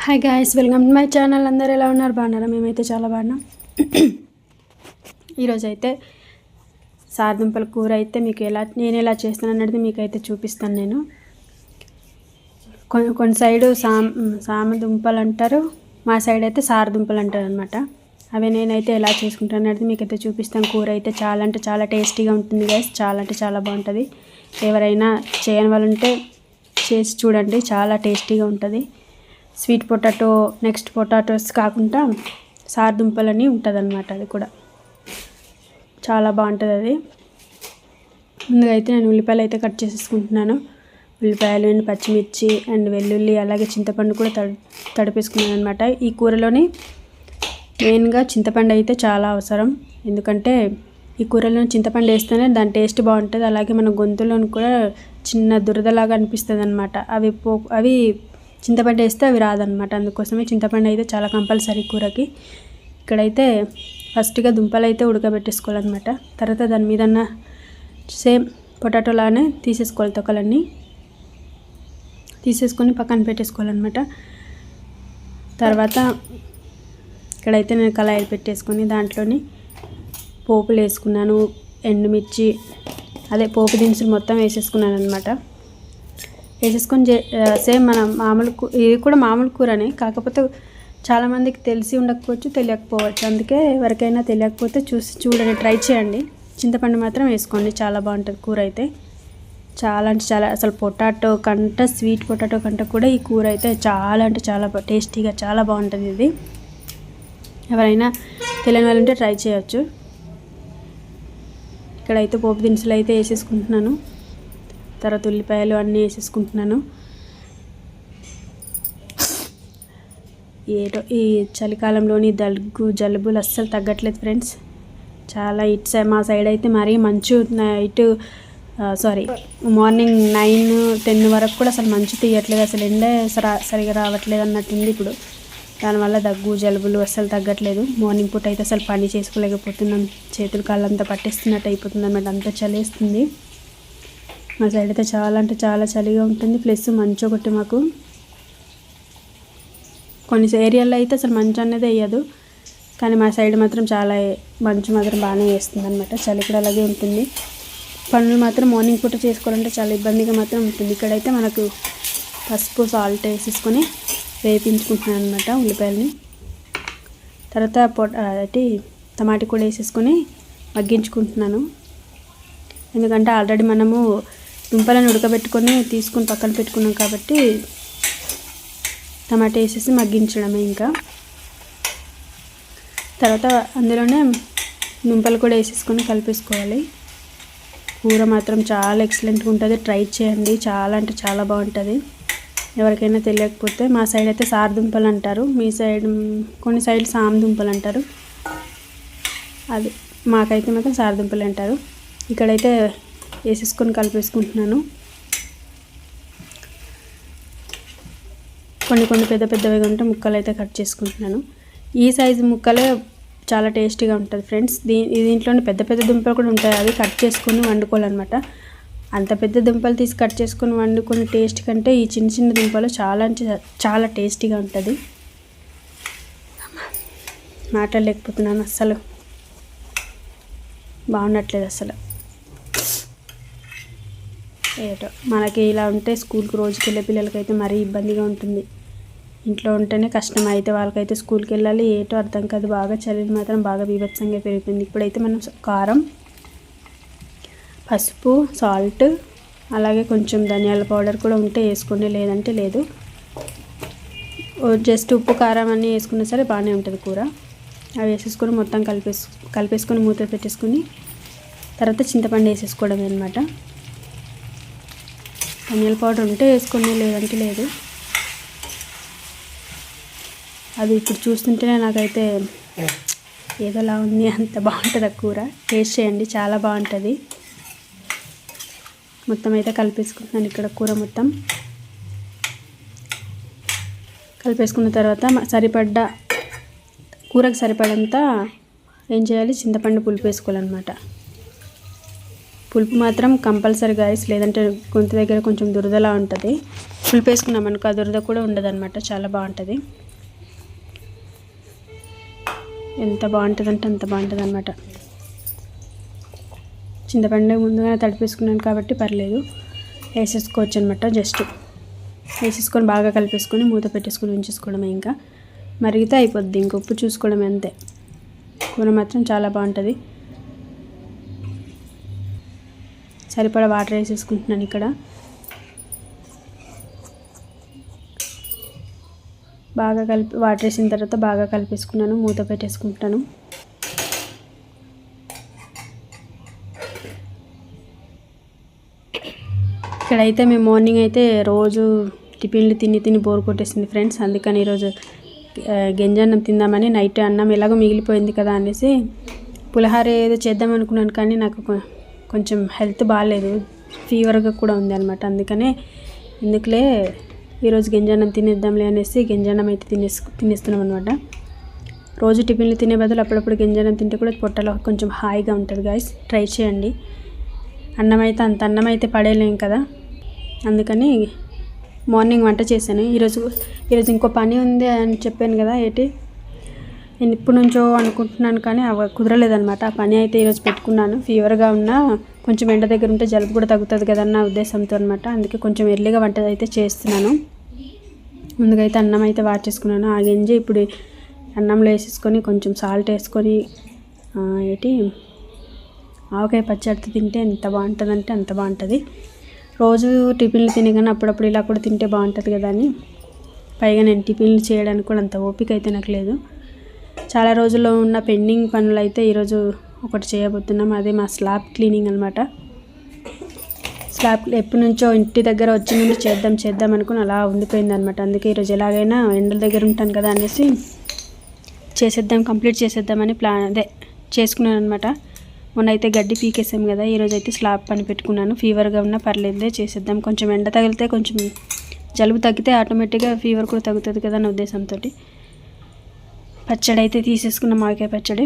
Hi guys, welcome to my channel. అందరూ ఎలా ఉన్నారు? బాగున్నారా? మేమైతే చాలా బాగున్నాం. ఈరోజు అయితే సారదుంపల కూర అయితే మీకు నేను ఎలా చేస్తాను అనేది మీకైతే చూపిస్తాను. నేను కొన్ని సైడు సామదుంపలు అంటారు, మా సైడ్ అయితే సారదుంపలు అంటారు అనమాట. అవి నేనైతే ఎలా చేసుకుంటాను అనేది మీకైతే చూపిస్తాను. కూర అయితే చాలా అంటే చాలా టేస్టీగా ఉంటుంది గాయ్స్, చాలా అంటే చాలా బాగుంటుంది. ఎవరైనా చేయని వాళ్ళు ఉంటే చేసి చూడండి, చాలా టేస్టీగా ఉంటుంది. స్వీట్ పొటాటో నెక్స్ట్ పొటాటోస్ కాకుండా సారదుంపలని ఉంటుంది అనమాట. అది కూడా చాలా బాగుంటుంది. అది ముందుగా అయితే నేను ఉల్లిపాయలు అయితే కట్ చేసేసుకుంటున్నాను. ఉల్లిపాయలు అండ్ పచ్చిమిర్చి అండ్ వెల్లుల్లి అలాగే చింతపండు కూడా తడిపేసుకున్నాను అనమాట. ఈ కూరలోని మెయిన్గా చింతపండు అయితే చాలా అవసరం, ఎందుకంటే ఈ కూరలో చింతపండు వేస్తేనే దాని టేస్ట్ బాగుంటుంది. అలాగే మన గొంతులోని కూడా చిన్న దురదలాగా అనిపిస్తుంది అనమాట. అవి చింతపండు వేస్తే అవి రాదనమాట. అందుకోసమే చింతపండు అయితే చాలా కంపల్సరీ కూరకి. ఇక్కడైతే ఫస్ట్గా దుంపలు అయితే ఉడకబెట్టేసుకోవాలన్నమాట. తర్వాత దాని మీద సేమ్ పొటాటోలానే తీసేసుకోవాలి, తొక్కలన్నీ తీసేసుకొని పక్కన పెట్టేసుకోవాలన్నమాట. తర్వాత ఇక్కడైతే నేను కళాయిలు పెట్టేసుకొని దాంట్లోని పోపులు వేసుకున్నాను. ఎండుమిర్చి అదే పోపు దినుసులు మొత్తం వేసేసుకున్నాను అనమాట. వేసేసుకొని సేమ్ మన ఇది కూడా మామూలు కూరనే, కాకపోతే చాలామందికి తెలిసి ఉండకపోవచ్చు, తెలియకపోవచ్చు. అందుకే ఎవరికైనా తెలియకపోతే చూడండి, ట్రై చేయండి. చింతపండు మాత్రం వేసుకోండి, చాలా బాగుంటుంది కూర అయితే. చాలా అంటే చాలా, అసలు స్వీట్ పొటాటో కంటే కూడా ఈ కూర అయితే చాలా అంటే చాలా టేస్టీగా చాలా బాగుంటుంది. ఇది ఎవరైనా తెలియని వాళ్ళు ఉంటే ట్రై చేయొచ్చు. ఇక్కడైతే పోపు దినుసులు అయితే వేసేసుకుంటున్నాను. తర్వాత ఉల్లిపాయలు అన్నీ వేసేసుకుంటున్నాను. ఈ చలికాలంలోని దగ్గు జలుబులు అస్సలు తగ్గట్లేదు ఫ్రెండ్స్. చాలా మా సైడ్ అయితే మరీ మంచు మార్నింగ్ 9-10 వరకు కూడా అసలు మంచు తీయట్లేదు, అసలు ఎండ సరిగా రావట్లేదు అన్నట్టుంది ఇప్పుడు. దానివల్ల దగ్గు జలుబులు అస్సలు తగ్గట్లేదు. మార్నింగ్ పూట అయితే అసలు పని చేసుకోలేకపోతున్నాం, చేతులు కాళ్ళంతా పట్టేస్తున్నట్టు అయిపోతుంది అన్నమాట. అంత చలేస్తుంది. మా సైడ్ అయితే చాలా అంటే చాలా చలిగా ఉంటుంది, ప్లస్ మంచు ఒకటి. మాకు కొన్ని ఏరియాల్లో అయితే అసలు మంచు అనేది వేయదు, కానీ మా సైడ్ మాత్రం చాలా మంచు మాత్రం బాగానే వేస్తుంది అనమాట. చలి కూడా అలాగే ఉంటుంది. పనులు మాత్రం మార్నింగ్ పూట చేసుకోవాలంటే చాలా ఇబ్బందిగా మాత్రం ఉంటుంది. ఇక్కడైతే మనకు పసుపు సాల్ట్ వేసేసుకొని వేపించుకుంటున్నాను అనమాట ఉల్లిపాయలని. తర్వాత టమాటా కూడా వేసేసుకొని మగ్గించుకుంటున్నాను. ఎందుకంటే ఆల్రెడీ మనము దుంపలను ఉడకబెట్టుకొని తీసుకుని పక్కన పెట్టుకున్నాం కాబట్టి టమాటా వేసేసి మగ్గించడమే. ఇంకా తర్వాత అందులోనే దుంపలు కూడా వేసేసుకొని కలిపేసుకోవాలి. కూర మాత్రం చాలా ఎక్సలెంట్గా ఉంటుంది, ట్రై చేయండి. చాలా అంటే చాలా బాగుంటుంది. ఎవరికైనా తెలియకపోతే మా సైడ్ అయితే సారదుంపలు అంటారు, మీ సైడ్ కొన్ని సైడ్ సామదుంపలు అంటారు. అది మాకైతే మాత్రం సారదుంపలు అంటారు. ఇక్కడైతే వేసేసుకొని కలిపేసుకుంటున్నాను. కొన్ని పెద్ద పెద్దవిగా ఉంటే ముక్కలు అయితే కట్ చేసుకుంటున్నాను. ఈ సైజు ముక్కలే చాలా టేస్టీగా ఉంటుంది ఫ్రెండ్స్. దీంట్లోనే పెద్ద పెద్ద దుంపలు కూడా ఉంటాయి, అవి కట్ చేసుకొని వండుకోవాలన్నమాట. అంత పెద్ద దుంపలు తీసి కట్ చేసుకొని వండుకొని టేస్ట్ కంటే ఈ చిన్న చిన్న దుంపలు చాలా అంటే చాలా టేస్టీగా ఉంటుంది. మాటలు లేకపోతున్నాను, అస్సలు బాగుండట్లేదు అసలు. ఏటో మనకి ఇలా ఉంటే స్కూల్కి రోజుకి వెళ్ళే పిల్లలకైతే మరీ ఇబ్బందిగా ఉంటుంది. ఇంట్లో ఉంటేనే కష్టం, అయితే వాళ్ళకైతే స్కూల్కి వెళ్ళాలి. ఏటో అర్థం కాదు. బాగా చలి మాత్రం బాగా బీభత్సంగా పెరిగిపోయింది. ఇప్పుడైతే మనం కారం, పసుపు, సాల్ట్ అలాగే కొంచెం ధనియాల పౌడర్ కూడా ఉంటే వేసుకోండి, లేదంటే లేదు. జస్ట్ ఉప్పు కారం అన్నీ వేసుకున్నా సరే బాగానే ఉంటుంది కూర. అవి వేసేసుకొని మొత్తం కలిపేసుకొని మూత పెట్టేసుకొని తర్వాత చింతపండు వేసేసుకోవడం అనమాట. ధనియాల పౌడర్ ఉంటే వేసుకోండి, లేదంటే లేదు. అది ఇప్పుడు చూస్తుంటేనే నాకైతే ఏదోలా ఉంది, అంత బాగుంటుంది ఆ కూర. టేస్ట్ చేయండి, చాలా బాగుంటుంది. మొత్తం అయితే కలిపేసుకుంటున్నాను. ఇక్కడ కూర మొత్తం కలిపేసుకున్న తర్వాత కూరకు సరిపడంత ఏం చేయాలి, చింతపండు పులుపు వేసుకోవాలన్నమాట. పులుపు మాత్రం కంపల్సరీ గాయస్, లేదంటే గొంతు దగ్గర కొంచెం దురదలా ఉంటుంది. పులుపు వేసుకున్నాం అనుకో ఆ దురద కూడా ఉండదన్నమాట, చాలా బాగుంటుంది. ఎంత బాగుంటుందంటే అంత బాగుంటుంది అనమాట. చింతపండు ముందుగానే తడిపేసుకున్నాను కాబట్టి పర్లేదు, వేసేసుకోవచ్చు అనమాట. జస్ట్ వేసేసుకొని బాగా కలిపేసుకొని మూత పెట్టేసుకొని ఉంచేసుకోవడమే. ఇంకా మరిగితే అయిపోద్ది, ఇంక ఉప్పు చూసుకోవడమే అంతే. కూర మాత్రం చాలా బాగుంటుంది. సరిపడా వాటర్ వేసేసుకుంటున్నాను ఇక్కడ. బాగా కలిపి వాటర్ వేసిన తర్వాత బాగా కలిపేసుకున్నాను, మూత పెట్టేసుకుంటాను. ఇక్కడైతే మేము మార్నింగ్ అయితే రోజు టిఫిన్లు తిని బోర్ కొట్టేసింది ఫ్రెండ్స్. అందుకని ఈరోజు గంజన్నం తిందామని, నైట్ అన్నం ఎలాగో మిగిలిపోయింది కదా అనేసి పులిహార ఏదో చేద్దాం అనుకున్నాను. కానీ నాకు కొంచెం హెల్త్ బాగాలేదు, ఫీవర్గా కూడా ఉంది అనమాట. అందుకనే ఎందుకులే ఈరోజు గంజన్నం తినేద్దాంలే అనేసి గంజన్నం అయితే తినేస్తున్నాం అనమాట. రోజు టిఫిన్లు తినే బదులు అప్పుడప్పుడు గంజన్నం తింటే కూడా పొట్టలో కొంచెం హాయిగా ఉంటుంది గాయస్. ట్రై చేయండి. అన్నం అయితే అంత అన్నం అయితే పడేయలేం కదా, అందుకని మార్నింగ్ వంట చేశాను. ఈరోజు ఇంకో పని ఉంది అని చెప్పాను కదా, నేను ఇప్పటి నుంచో అనుకుంటున్నాను కానీ అవి కుదరలేదనమాట. ఆ పని అయితే ఈరోజు పెట్టుకున్నాను. ఫీవర్గా ఉన్నా కొంచెం ఎండ దగ్గర ఉంటే జలుబు కూడా తగ్గుతుంది కదన్న ఉద్దేశంతో అనమాట. అందుకే కొంచెం ఎర్లీగా వంట అయితే చేస్తున్నాను. ముందుగా అయితే అన్నం అయితే వార్చేసుకున్నాను. ఆ గంజి ఇప్పుడు అన్నంలో వేసేసుకొని కొంచెం సాల్ట్ వేసుకొని ఆవకాయ పచ్చడితో తింటే ఎంత బాగుంటుందంటే అంత బాగుంటుంది. రోజు టిఫిన్లు తినే కానీ అప్పుడప్పుడు ఇలా కూడా తింటే బాగుంటుంది కదా అని, పైగా నేను టిఫిన్లు చేయడానికి కూడా అంత ఓపిక అయితే నాకు లేదు. చాలా రోజుల్లో ఉన్న పెండింగ్ పనులు అయితే ఈరోజు ఒకటి చేయబోతున్నాం. అదే మా స్లాబ్ క్లీనింగ్ అనమాట. స్లాబ్ ఎప్పటి నుంచో ఇంటి దగ్గర వచ్చి నుండి చేద్దాం అనుకుని అలా ఉండిపోయింది అనమాట. అందుకే ఈరోజు ఎలాగైనా ఎండల దగ్గర ఉంటాను కదా అనేసి కంప్లీట్ చేసేద్దామని చేసుకున్నాను అనమాట. మొన్న అయితే గడ్డి పీకేసాం కదా, ఈరోజు అయితే స్లాబ్ పని పెట్టుకున్నాను. ఫీవర్గా ఉన్నా పర్లేదులే చేసేద్దాం, కొంచెం ఎండ తగిలితే కొంచెం జలుబు తగ్గితే ఆటోమేటిక్గా ఫీవర్ కూడా తగ్గుతుంది కదా అన్న ఉద్దేశంతో పచ్చడి అయితే తీసేసుకున్న మామిడికాయ పచ్చడి.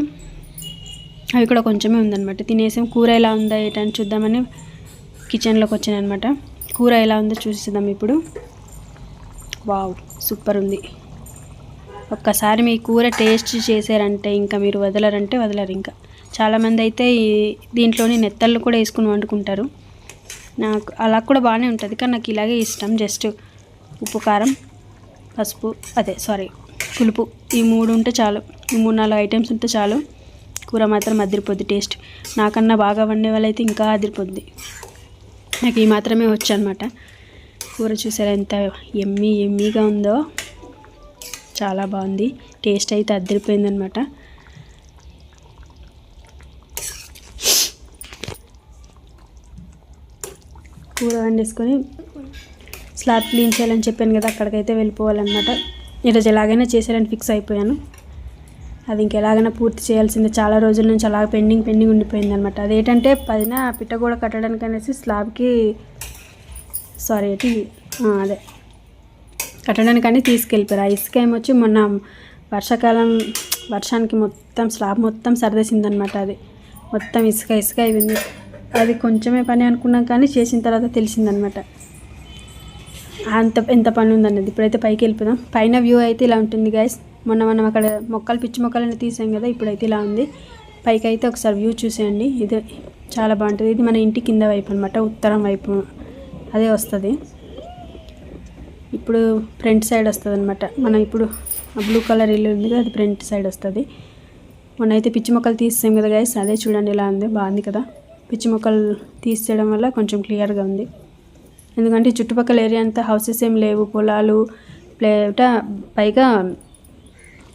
అవి కూడా కొంచెమే ఉందన్నమాట. తినేసాం. కూర ఎలా ఉందా ఏంటని చూద్దామని కిచెన్లోకి వచ్చాను అనమాట. కూర ఎలా ఉందో చూసేద్దాం ఇప్పుడు. వావ్, సూపర్ ఉంది. ఒక్కసారి మీ కూర టేస్ట్ చేశారంటే ఇంకా మీరు వదలరు. ఇంకా చాలామంది అయితే దీంట్లోని నెత్తళ్ళు కూడా వేసుకుని వండుకుంటారు. నాకు అలా కూడా బాగానే ఉంటుంది, కానీ నాకు ఇలాగే ఇష్టం. జస్ట్ ఉప్పు, కారం, పసుపు, పులుపు, ఈ 3 ఉంటే చాలు. ఈ 3-4 ఐటమ్స్ ఉంటే చాలు. కూర మాత్రం అదిరిపోద్ది టేస్ట్. నాకన్నా బాగా వండే వాళ్ళైతే ఇంకా అదిరిపోద్ది. నాకు ఈ మాత్రమే వచ్చు అనమాట. కూర చూసారా ఎంత ఎమ్మీగా ఉందో, చాలా బాగుంది. టేస్ట్ అయితే అదిరిపోయిందనమాట. కూర వండేసుకొని స్లాబ్ క్లీన్ చేయాలని చెప్పాను కదా, అక్కడికైతే వెళ్ళిపోవాలన్నమాట. ఈరోజు ఎలాగైనా చేసేయాలని ఫిక్స్ అయిపోయాను. అది ఇంకెలాగైనా పూర్తి చేయాల్సిందే. చాలా రోజుల నుంచి అలా పెండింగ్ ఉండిపోయింది అనమాట. అదేంటంటే పైన పిట్టగోడ కట్టడానికి అనేసి స్లాబ్కి కట్టడానికని తీసుకెళ్ళిపోయారు. ఆ ఇసుక ఏమొచ్చి మొన్న వర్షానికి మొత్తం స్లాబ్ మొత్తం సర్దేసిందనమాట. అది మొత్తం ఇసుక అయింది. అది కొంచెమే పని అనుకున్నాం కానీ చేసిన తర్వాత తెలిసిందనమాట ఎంత పని ఉందన్నది. ఇప్పుడైతే పైకి వెళ్ళిపోదాం. పైన వ్యూ అయితే ఇలా ఉంటుంది గైస్. మనం అక్కడ పిచ్చి మొక్కలని తీసాం కదా, ఇప్పుడైతే ఇలా ఉంది. పైకి అయితే ఒకసారి వ్యూ చూసేయండి. ఇది చాలా బాగుంటుంది. ఇది మన ఇంటి కింద వైపు అనమాట, ఉత్తరం వైపు అదే వస్తుంది. ఇప్పుడు ఫ్రంట్ సైడ్ వస్తుంది అనమాట. మనం ఇప్పుడు బ్లూ కలర్ ఇల్లు ఉంది కదా, అది ఫ్రంట్ సైడ్ వస్తుంది. మొన్న అయితే పిచ్చి మొక్కలు తీసాం కదా గైస్, అదే చూడండి ఎలా ఉంది, బాగుంది కదా. పిచ్చి మొక్కలు తీసేయడం వల్ల కొంచెం క్లియర్గా ఉంది. ఎందుకంటే చుట్టుపక్కల ఏరియా అంతా హౌసెస్ ఏం లేవు, పొలాలు పైగా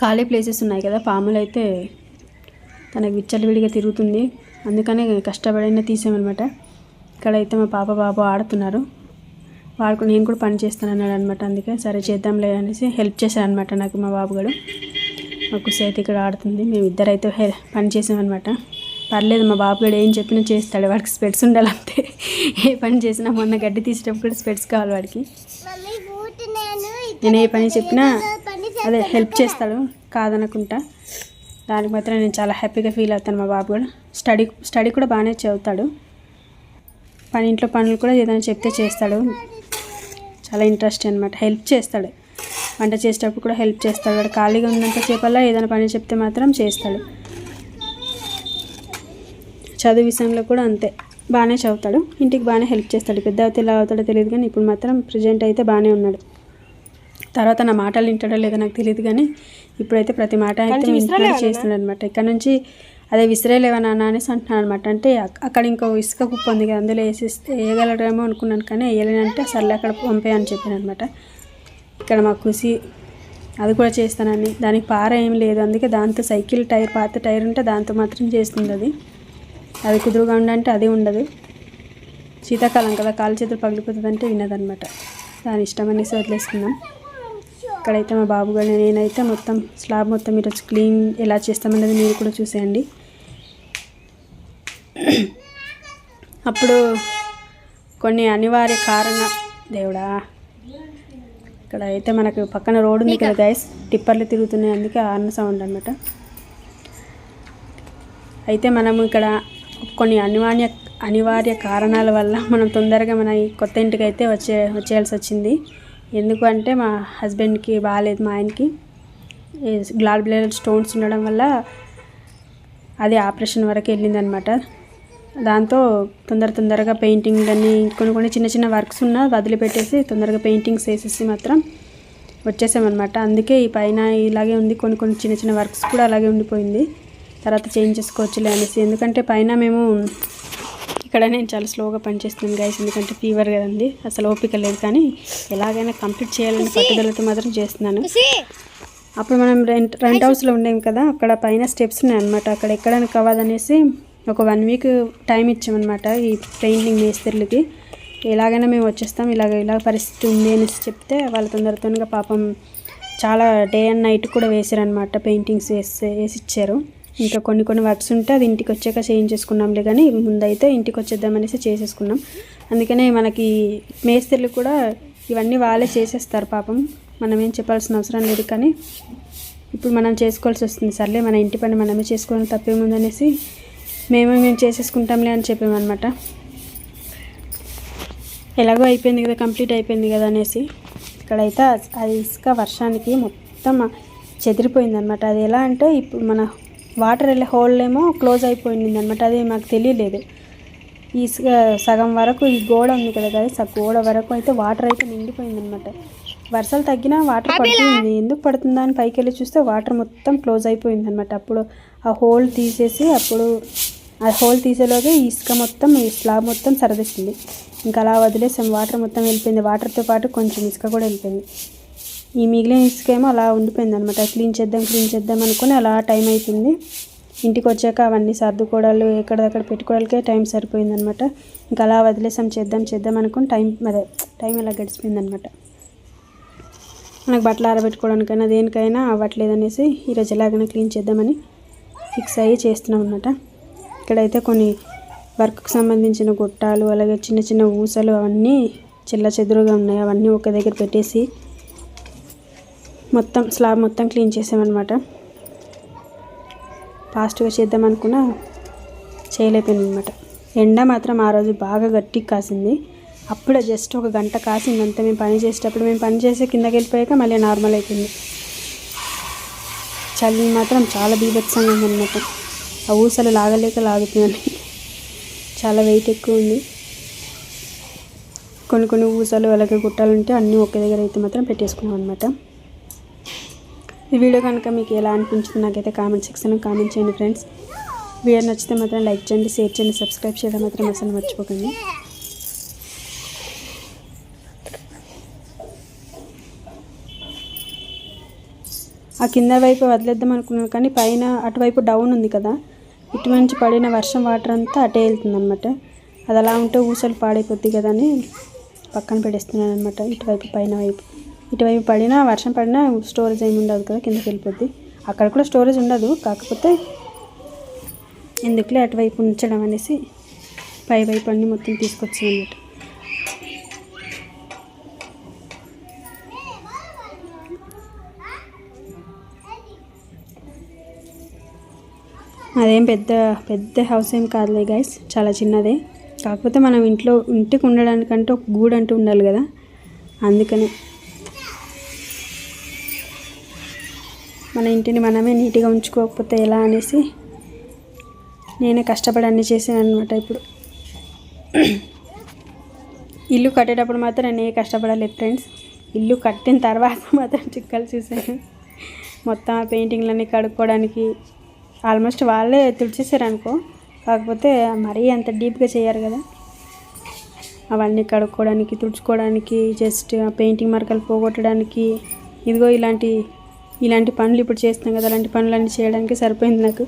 ఖాళీ ప్లేసెస్ ఉన్నాయి కదా. పాములు అయితే తనకు విచ్చలవిడిగా తిరుగుతుంది, అందుకనే కష్టపడినా తీసామన్నమాట. ఇక్కడైతే మా బాబు ఆడుతున్నారు. నేను కూడా పని చేస్తాను అన్నాడు అనమాట. అందుకే సరే చేద్దాంలే అనేసి హెల్ప్ చేశాను అనమాట నాకు మా బాబు గడు. మా కుసి అయితే ఇక్కడ ఆడుతుంది. మేము ఇద్దరైతే పని చేసామన్నమాట. పర్లేదు, మా బాబు గడు ఏం చెప్పినా చేస్తాడు. వాడికి స్పెట్స్ ఉండాలంతే. ఏ పని చేసినా మొన్న గడ్డి తీసేటప్పుడు కూడా స్పెట్స్ కావాలి వాడికి. నేను ఏ పని చెప్పినా హెల్ప్ చేస్తాడు కాదనుకుంటా. దానికి మాత్రం నేను చాలా హ్యాపీగా ఫీల్ అవుతాను. మా బాబు కూడా స్టడీ కూడా బాగానే చదువుతాడు. ఇంట్లో పనులు కూడా ఏదైనా చెప్తే చేస్తాడు. చాలా ఇంట్రెస్ట్ అనమాట. హెల్ప్ చేస్తాడు, వంట చేసేటప్పుడు కూడా హెల్ప్ చేస్తాడు. వాడు ఖాళీగా ఉన్నంతసేపల్లా ఏదైనా పని చెప్తే మాత్రం చేస్తాడు. చదువు విషయంలో కూడా అంతే, బాగానే చదువుతాడు, ఇంటికి బాగానే హెల్ప్ చేస్తాడు. పెద్ద అయితే ఎలా అవుతాడో తెలియదు కానీ ఇప్పుడు మాత్రం ప్రజెంట్ అయితే బాగానే ఉన్నాడు. తర్వాత నా మాటలు వింటాడో లేదో నాకు తెలియదు కానీ ఇప్పుడైతే ప్రతి మాట అయితే చేస్తున్నాడు అనమాట. ఇక్కడ నుంచి అదే విసిరేలేవా నాన్న అనేసి అంటున్నాను అనమాట. అంటే అక్కడ ఇంకో ఇసుక కుప్ప ఉంది కదా, అందులో వేయగలరేమో అనుకున్నాను కానీ వేయలేనంటే సర్లే అక్కడ పంపేయని చెప్పాను అనమాట. ఇక్కడ మా ఖుషి అది కూడా చేస్తానని, దానికి పార ఏం లేదు, అందుకే దాంతో సైకిల్ టైర్, పాత టైర్ ఉంటే దాంతో మాత్రం చేస్తుంది. అది కుదురుగా ఉండంటే అది ఉండదు. శీతాకాలం కదా, కాలు చేతులు పగిలిపోతుంది అంటే వినదనమాట. దాని ఇష్టం అనేసి వదిలేసుకున్నాం. ఇక్కడైతే మా బాబు గారు నేనైతే మొత్తం స్లాబ్ మొత్తం ఈరోజు క్లీన్ ఎలా చేస్తామనేది మీరు కూడా చూసేయండి. అప్పుడు కొన్ని అనివార్య దేవుడా, ఇక్కడ అయితే మనకు పక్కన రోడ్డు ఉంది కదా గైస్, టిప్పర్లు తిరుగుతున్నాయి, అందుకే హార్న్ సౌండ్ అనమాట. అయితే మనము ఇక్కడ కొన్ని అనివార్య కారణాల వల్ల మనం తొందరగా మన కొత్త ఇంటికి అయితే వచ్చేయాల్సి వచ్చింది. ఎందుకు అంటే మా హస్బెండ్కి బాగాలేదు, మా ఆయనకి గ్లాడ్ బ్లడ్ స్టోన్స్ ఉండడం వల్ల అది ఆపరేషన్ వరకు వెళ్ళిందనమాట. దాంతో తొందరగా పెయింటింగ్ అన్నీ కొన్ని చిన్న చిన్న వర్క్స్ ఉన్నా వదిలిపెట్టేసి తొందరగా పెయింటింగ్స్ వేసేసి మాత్రం వచ్చేసామన్నమాట. అందుకే ఈ పైన ఇలాగే ఉంది, కొన్ని చిన్న వర్క్స్ కూడా అలాగే ఉండిపోయింది. తర్వాత చేంజ్ చేసుకోవచ్చులే అనేసి. ఎందుకంటే పైన మేము ఇక్కడ నేను చాలా స్లోగా పనిచేస్తున్నాను గైస్, ఎందుకంటే ఫీవర్ కదండి, అసలు ఓపిక లేదు. కానీ ఎలాగైనా కంప్లీట్ చేయాలని పట్టుదలతో మాత్రం చేస్తున్నాను. అప్పుడు మనం రెంట్ హౌస్లో ఉండేము కదా, అక్కడ పైన స్టెప్స్ ఉన్నాయన్నమాట. అక్కడ ఎక్కడానికి అవ్వదనేసి ఒక 1 వీక్ టైం ఇచ్చామన్నమాట ఈ పెయింటింగ్ మేస్త్రీలకి. ఎలాగైనా మేము వచ్చేస్తాం, ఇలా పరిస్థితి ఉంది అనేసి చెప్తే వాళ్ళు తొందరగా పాపం చాలా డే అండ్ నైట్ కూడా వేసారనమాట, పెయింటింగ్స్ వేసి ఇచ్చారు. ఇంకా కొన్ని వర్క్స్ ఉంటే అది ఇంటికి వచ్చాక చేయించేసుకున్నాంలే, కానీ ముందైతే ఇంటికి వచ్చేద్దామనేసి చేసేసుకున్నాం. అందుకనే మనకి మేస్త్రీలు కూడా ఇవన్నీ వాళ్ళే చేసేస్తారు పాపం, మనం ఏం చెప్పాల్సిన అవసరం లేదు. కానీ ఇప్పుడు మనం చేసుకోవాల్సి వస్తుంది. సర్లే మన ఇంటి పని మనమే చేసుకోవడం తప్పేముందనేసి మేము చేసేసుకుంటాంలే అని చెప్పామన్నమాట. ఎలాగో అయిపోయింది కదా, కంప్లీట్ అయిపోయింది కదా అనేసి. ఇక్కడైతే అది ఇసుక వర్షానికి మొత్తం చెదిరిపోయిందనమాట. అది ఎలా అంటే ఇప్పుడు మన వాటర్ వెళ్ళే హోల్ ఏమో క్లోజ్ అయిపోయింది అనమాట, అది మాకు తెలియలేదు. ఈ సగం వరకు ఈ గోడ ఉంది కదా గైస్, ఆ గోడ వరకు అయితే వాటర్ అయితే నిండిపోయిందనమాట. వర్షాలు తగ్గినా వాటర్ పడుతుంది, ఎందుకు పడుతుందా అని పైకి వెళ్ళి చూస్తే వాటర్ మొత్తం క్లోజ్ అయిపోయిందనమాట. అప్పుడు ఆ హోల్ తీసేసి ఆ హోల్ తీసేలోగే ఈ ఇసుక మొత్తం, ఈ స్లాబ్ మొత్తం సరదిస్తుంది. ఇంకా అలా వదిలేసాం, వాటర్ మొత్తం వెళ్ళిపోయింది. వాటర్తో పాటు కొంచెం ఇసుక కూడా వెళ్ళిపోయింది. ఈ మిగిలిన ఇసుక ఏమో అలా ఉండిపోయింది అనమాట. క్లీన్ చేద్దాం అనుకుని అలా టైం అయిపోయింది. ఇంటికి వచ్చాక అవన్నీ సర్దుకోవడాలు ఎక్కడక్కడ పెట్టుకోవడానికే టైం సరిపోయిందనమాట. ఇంకా అలా వదిలేసాం, చేద్దాం అనుకుని టైం అలా గడిచిపోయిందనమాట. మనకు బట్టలు ఆరబెట్టుకోవడానికైనా దేనికైనా అవ్వట్లేదు అనేసి ఈరోజు ఎలాగైనా క్లీన్ చేద్దామని ఫిక్స్ అయ్యి చేస్తున్నాం అనమాట. ఇక్కడైతే కొన్ని వర్క్కి సంబంధించిన గొట్టాలు, అలాగే చిన్న ఊసలు అవన్నీ చెదురుగా ఉన్నాయి. అవన్నీ ఒక దగ్గర పెట్టేసి మొత్తం స్లాబ్ మొత్తం క్లీన్ చేసామన్నమాట. ఫాస్ట్గా చేద్దాం అనుకున్నా చేయలేకపోయింది అనమాట. ఎండ మాత్రం ఆ రోజు బాగా గట్టిగా కాసింది. అప్పుడే జస్ట్ 1 గంట కాసింది అంతా. మేము పని చేసి కిందకి వెళ్ళిపోయాక మళ్ళీ నార్మల్ అయిపోయింది. చలి మాత్రం చాలా బీభత్సంగా ఉందన్నమాట. ఆ ఊసలు లాగుతున్నాయి, చాలా వెయిట్ ఎక్కువ ఉంది. కొన్ని ఊసలు అలాగే గుట్టాలు ఉంటే అన్నీ ఒకే దగ్గర అయితే మాత్రం పెట్టేసుకున్నాం అనమాట. ఈ వీడియో కనుక మీకు ఎలా అనిపించింది నాకైతే కామెంట్ సెక్షన్లో కామెంట్ చేయండి ఫ్రెండ్స్. వీడియో నచ్చితే మాత్రం లైక్ చేయండి, షేర్ చేయండి, సబ్స్క్రైబ్ చేయడం మాత్రం అసలు మర్చిపోకండి. ఆ కింద వైపు వదిలేద్దాం అనుకున్నాను కానీ పైన అటువైపు డౌన్ ఉంది కదా, ఇటు నుంచి పడిన వర్షం వాటర్ అంతా అటే వెళ్తుంది అనమాట. అది అలా ఉంటే ఊసలు పాడైపోద్ది కదా అని పక్కన పెట్టేస్తున్నాను అనమాట. ఇటువైపు పడినా వర్షం పడినా స్టోరేజ్ ఏమి ఉండదు కదా, కిందకి వెళ్ళిపోద్ది. అక్కడ కూడా స్టోరేజ్ ఉండదు, కాకపోతే ఎందుకులే అటువైపు ఉంచడం అనేసి పైవైపు అన్నీ మొత్తం తీసుకొచ్చాను అన్నమాట. అదేం పెద్ద హౌస్ ఏం కాదులే గైస్, చాలా చిన్నదే. కాకపోతే మనం ఇంటికి ఉండడానికంటే ఒక గూడు అంటూ ఉండాలి కదా, అందుకని మన ఇంటిని మనమే నీట్గా ఉంచుకోకపోతే ఎలా అనేసి నేనే కష్టపడి అన్నీ చేసాను అనమాట. ఇప్పుడు ఇల్లు కట్టేటప్పుడు మాత్రం నేను ఏ కష్టపడలేదు ఫ్రెండ్స్. ఇల్లు కట్టిన తర్వాత మాత్రం చిక్కలు చూసాను. మొత్తం ఆ పెయింటింగ్లన్నీ కడుక్కోవడానికి ఆల్మోస్ట్ వాళ్ళే తుడిచేసారు అనుకో, కాకపోతే మరీ అంత డీప్గా చేయరు కదా. అవన్నీ కడుక్కోవడానికి, తుడుచుకోవడానికి, జస్ట్ ఆ పెయింటింగ్ మరకలు పోగొట్టడానికి, ఇదిగో ఇలాంటి పనులు ఇప్పుడు చేస్తాం కదా, అలాంటి పనులన్నీ చేయడానికి సరిపోయింది నాకు.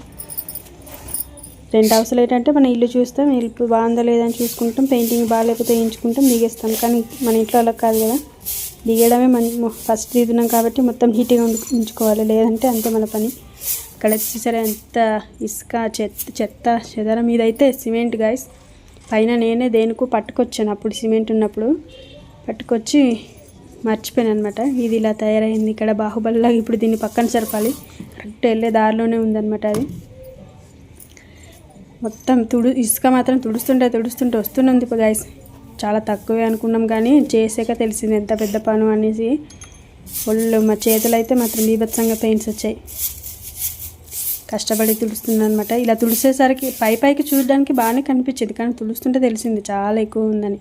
2 అవసరాలు ఏంటంటే మన ఇల్లు చూస్తాం, ఇల్లు బాగుందా లేదని చూసుకుంటాం, పెయింటింగ్ బాగాలేకపోతే వేయించుకుంటాం, దిగేస్తాం. కానీ మన ఇంట్లో అలా కాదు కదా, దిగేయడమే ఫస్ట్ దిగుతున్నాం కాబట్టి మొత్తం నీట్గా ఉంచుకోవాలి, లేదంటే అంతే మన పని. ఇక్కడ వచ్చేసరి ఎంత ఇసుక చెత్త చెదరం. ఇదైతే సిమెంట్ గాయస్. పైన నేనే దేనికో పట్టుకొచ్చాను అప్పుడు, సిమెంట్ ఉన్నప్పుడు పట్టుకొచ్చి మర్చిపోయాను అనమాట. ఇది ఇలా తయారైంది ఇక్కడ బాహుబలిలాగా. ఇప్పుడు దీన్ని పక్కన జరపాలి, కరెక్ట్ వెళ్ళే దారిలోనే ఉందన్నమాట. అది మొత్తం ఇసుక మాత్రం తుడుస్తుంటే వస్తుంది ఇప్పుడు గైస్. చాలా తక్కువే అనుకున్నాం కానీ చేసాక తెలిసింది ఎంత పెద్ద పను అనేసి. ఒళ్ళు మా చేతులు అయితే మాత్రం బీభత్సంగా పెయిన్స్ వచ్చాయి. కష్టపడి తుడుస్తున్నాను అనమాట. ఇలా తుడిసేసరికి పైకి చూడడానికి బాగానే కనిపించేది, కానీ తుడుస్తుంటే తెలిసింది చాలా ఎక్కువ ఉందని.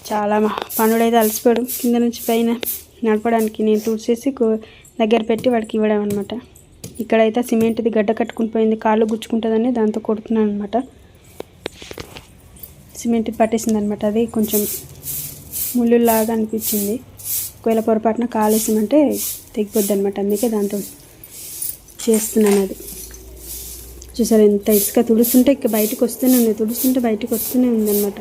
చాలా పనుడైతే అలసిపోయాడు కింద నుంచి పైన నడపడానికి. నేను తుడిచేసి దగ్గర పెట్టి వాడికి ఇవ్వడం అనమాట. ఇక్కడైతే సిమెంట్ది గడ్డ కట్టుకుని పోయింది, కాళ్ళు గుచ్చుకుంటుందని దాంతో కొడుతున్నాను అనమాట. సిమెంట్ పట్టేసింది అనమాట. అది కొంచెం ముళ్ళులాగా అనిపించింది. ఒకవేళ పొరపాటున కాలేసామంటే తెగిపోద్ది అనమాట, అందుకే దాంతో చేస్తున్నాను. అది చూసారు ఎంత ఇసుక. తుడుస్తుంటే ఇక బయటకు వస్తూనే ఉంది అనమాట.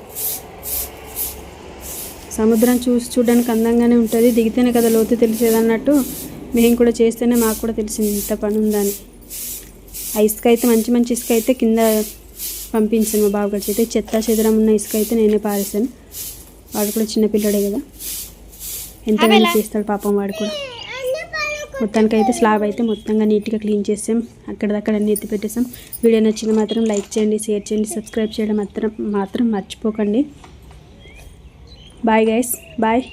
సముద్రం చూడడానికి అందంగానే ఉంటుంది, దిగితేనే కదా లోతు తెలిసేది అన్నట్టు మేము కూడా చేస్తేనే మాకు కూడా తెలిసింది ఇంత పని ఉందని. ఆ ఇసుక అయితే మంచి ఇసుక అయితే కింద పంపించాను మా బాబు గడిచి. అయితే చెత్త చెదరం ఉన్న ఇసుక అయితే నేనే పారేసాను. వాడు కూడా చిన్నపిల్లడే కదా, ఎంతగానో చేస్తాడు పాపం వాడు కూడా. మొత్తానికైతే స్లాబ్ అయితే మొత్తంగా నీట్గా క్లీన్ చేసాం, అక్కడదక్కడ అన్నీ ఎత్తి పెట్టేసాం. వీడియో నచ్చింది మాత్రం లైక్ చేయండి, షేర్ చేయండి, సబ్స్క్రైబ్ చేయడం మాత్రం మర్చిపోకండి. Bye guys, bye.